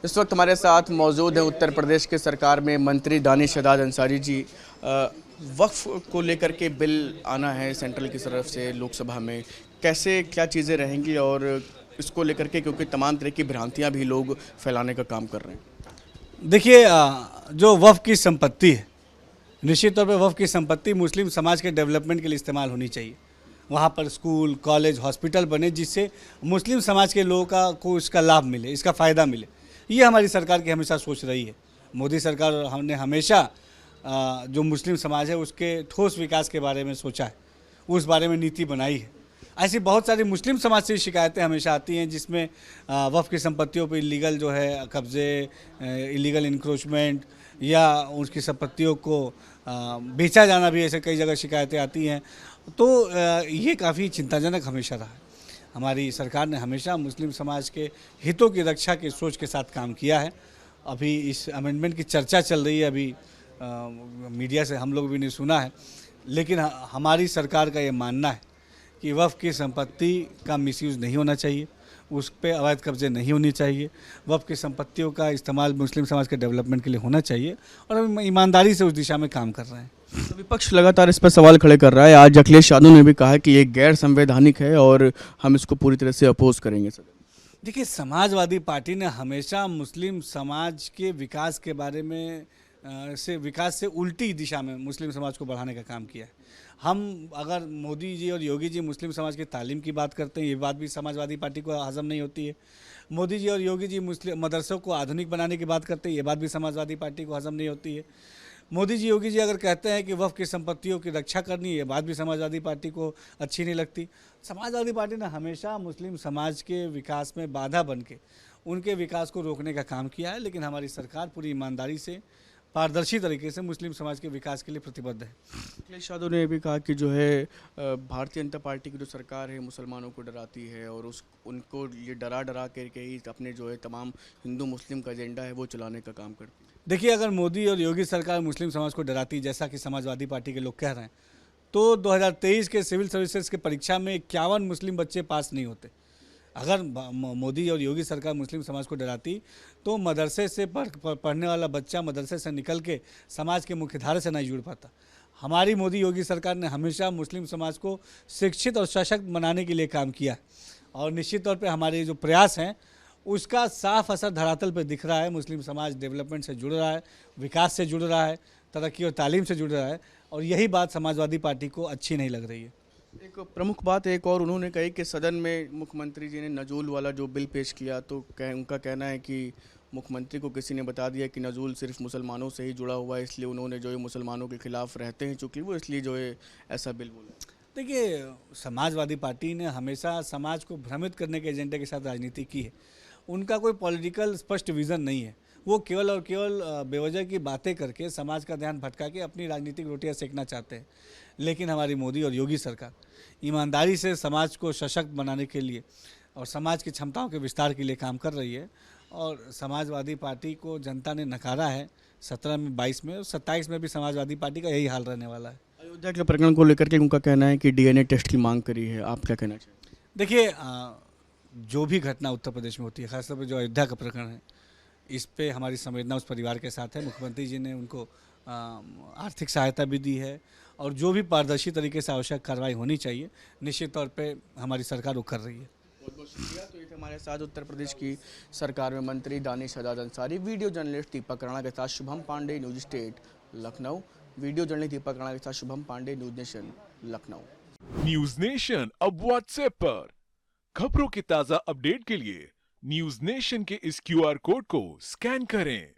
इस वक्त हमारे साथ मौजूद हैं उत्तर प्रदेश के सरकार में मंत्री दानिश शहजाद अंसारी जी। वक्फ को लेकर के बिल आना है सेंट्रल की तरफ से लोकसभा में, कैसे क्या चीज़ें रहेंगी और इसको लेकर के, क्योंकि तमाम तरह की भ्रांतियां भी लोग फैलाने का काम कर रहे हैं। देखिए, जो वफ़ की संपत्ति है, निश्चित तौर पे वफ़ की संपत्ति मुस्लिम समाज के डेवलपमेंट के लिए इस्तेमाल होनी चाहिए। वहाँ पर स्कूल, कॉलेज, हॉस्पिटल बने जिससे मुस्लिम समाज के लोगों को इसका लाभ मिले, इसका फ़ायदा मिले। ये हमारी सरकार की हमेशा सोच रही है। मोदी सरकार हमने हमेशा जो मुस्लिम समाज है उसके ठोस विकास के बारे में सोचा है, उस बारे में नीति बनाई है। ऐसी बहुत सारी मुस्लिम समाज से शिकायतें हमेशा आती हैं जिसमें वफ़ की संपत्तियों पर इलीगल जो है कब्ज़े, इलीगल इंक्रोचमेंट या उसकी संपत्तियों को बेचा जाना भी, ऐसे कई जगह शिकायतें आती हैं। तो ये काफ़ी चिंताजनक हमेशा रहा है। हमारी सरकार ने हमेशा मुस्लिम समाज के हितों की रक्षा की सोच के साथ काम किया है। अभी इस अमेंडमेंट की चर्चा चल रही है, अभी मीडिया से हम लोग भी नहीं सुना है, लेकिन हमारी सरकार का ये मानना है कि वफ़ की संपत्ति का मिसयूज़ नहीं होना चाहिए, उस पे अवैध कब्जे नहीं होनी चाहिए। वफ़ की संपत्तियों का इस्तेमाल मुस्लिम समाज के डेवलपमेंट के लिए होना चाहिए और हम ईमानदारी से उस दिशा में काम कर रहे हैं। तो विपक्ष लगातार इस पर सवाल खड़े कर रहा है। आज अखिलेश यादव ने भी कहा कि ये गैर संवैधानिक है और हम इसको पूरी तरह से अपोज करेंगे। देखिए, समाजवादी पार्टी ने हमेशा मुस्लिम समाज के विकास के बारे में विकास से उल्टी दिशा में मुस्लिम समाज को बढ़ाने का काम किया है। हम अगर मोदी जी और योगी जी मुस्लिम समाज की तालीम की बात करते हैं, ये बात भी समाजवादी पार्टी को हजम नहीं होती है। मोदी जी और योगी जी मुस्लिम मदरसों को आधुनिक बनाने की बात करते हैं, ये बात भी समाजवादी पार्टी को हजम नहीं होती है। मोदी जी योगी जी अगर कहते हैं कि वफ़ की संपत्तियों की रक्षा करनी है, ये बात भी समाजवादी पार्टी को अच्छी नहीं लगती। समाजवादी पार्टी ने हमेशा मुस्लिम समाज के विकास में बाधा बन के उनके विकास को रोकने का काम किया है, लेकिन हमारी सरकार पूरी ईमानदारी से, पारदर्शी तरीके से मुस्लिम समाज के विकास के लिए प्रतिबद्ध है। अखिलेश यादव ने भी कहा कि जो है भारतीय जनता पार्टी की जो सरकार है मुसलमानों को डराती है और उनको ये डरा डरा करके ही अपने जो है तमाम हिंदू मुस्लिम का एजेंडा है वो चलाने का काम करती है। देखिए, अगर मोदी और योगी सरकार मुस्लिम समाज को डराती जैसा कि समाजवादी पार्टी के लोग कह रहे हैं, तो 2023 के सिविल सर्विसेज के परीक्षा में 51 मुस्लिम बच्चे पास नहीं होते। अगर मोदी और योगी सरकार मुस्लिम समाज को डराती तो मदरसे से पढ़ने वाला बच्चा मदरसे से निकल के समाज के मुख्यधारा से नहीं जुड़ पाता। हमारी मोदी योगी सरकार ने हमेशा मुस्लिम समाज को शिक्षित और सशक्त बनाने के लिए काम किया है और निश्चित तौर पे हमारे जो प्रयास हैं उसका साफ असर धरातल पर दिख रहा है। मुस्लिम समाज डेवलपमेंट से जुड़ रहा है, विकास से जुड़ रहा है, तरक्की और तालीम से जुड़ रहा है और यही बात समाजवादी पार्टी को अच्छी नहीं लग रही है। एक प्रमुख बात एक और उन्होंने कही कि सदन में मुख्यमंत्री जी ने नजूल वाला जो बिल पेश किया, तो उनका कहना है कि मुख्यमंत्री को किसी ने बता दिया कि नजूल सिर्फ मुसलमानों से ही जुड़ा हुआ है, इसलिए उन्होंने जो है मुसलमानों के खिलाफ रहते हैं चूँकि वो, इसलिए जो है ऐसा बिल बोला। देखिए, समाजवादी पार्टी ने हमेशा समाज को भ्रमित करने के एजेंडे के साथ राजनीति की है। उनका कोई पॉलिटिकल स्पष्ट विज़न नहीं है। वो केवल और केवल बेवजह की बातें करके समाज का ध्यान भटका के अपनी राजनीतिक रोटियां सेकना चाहते हैं। लेकिन हमारी मोदी और योगी सरकार ईमानदारी से समाज को सशक्त बनाने के लिए और समाज की क्षमताओं के विस्तार के लिए काम कर रही है और समाजवादी पार्टी को जनता ने नकारा है 17 में, 22 में और 27 में भी समाजवादी पार्टी का यही हाल रहने वाला है। अयोध्या के प्रकरण को लेकर के उनका कहना है कि डीएनए टेस्ट की मांग करी है, आप क्या कहना चाहिए? देखिए, जो भी घटना उत्तर प्रदेश में होती है, खासतौर पर जो अयोध्या का प्रकरण है, इस पे हमारी संवेदना उस परिवार के साथ है। मुख्यमंत्री जी ने उनको आर्थिक सहायता भी दी है और जो भी पारदर्शी तरीके से आवश्यक कार्रवाई होनी चाहिए निश्चित तौर पे हमारी सरकार वो कर रही है। बहुत बहुत शुक्रिया। तो ये थे हमारे साथ उत्तर प्रदेश की सरकार में मंत्री दानिश शहजाद अंसारी। वीडियो जर्नलिस्ट दीपक राणा के साथ Shubham Pandey, news state Lucknow. Video journalist Deepak Rana के साथ Shubham Pandey, news nation Lucknow. News nation अब व्हाट्सएप पर खबरों के ताजा अपडेट के लिए न्यूज नेशन के इस क्यूआर कोड को स्कैन करें।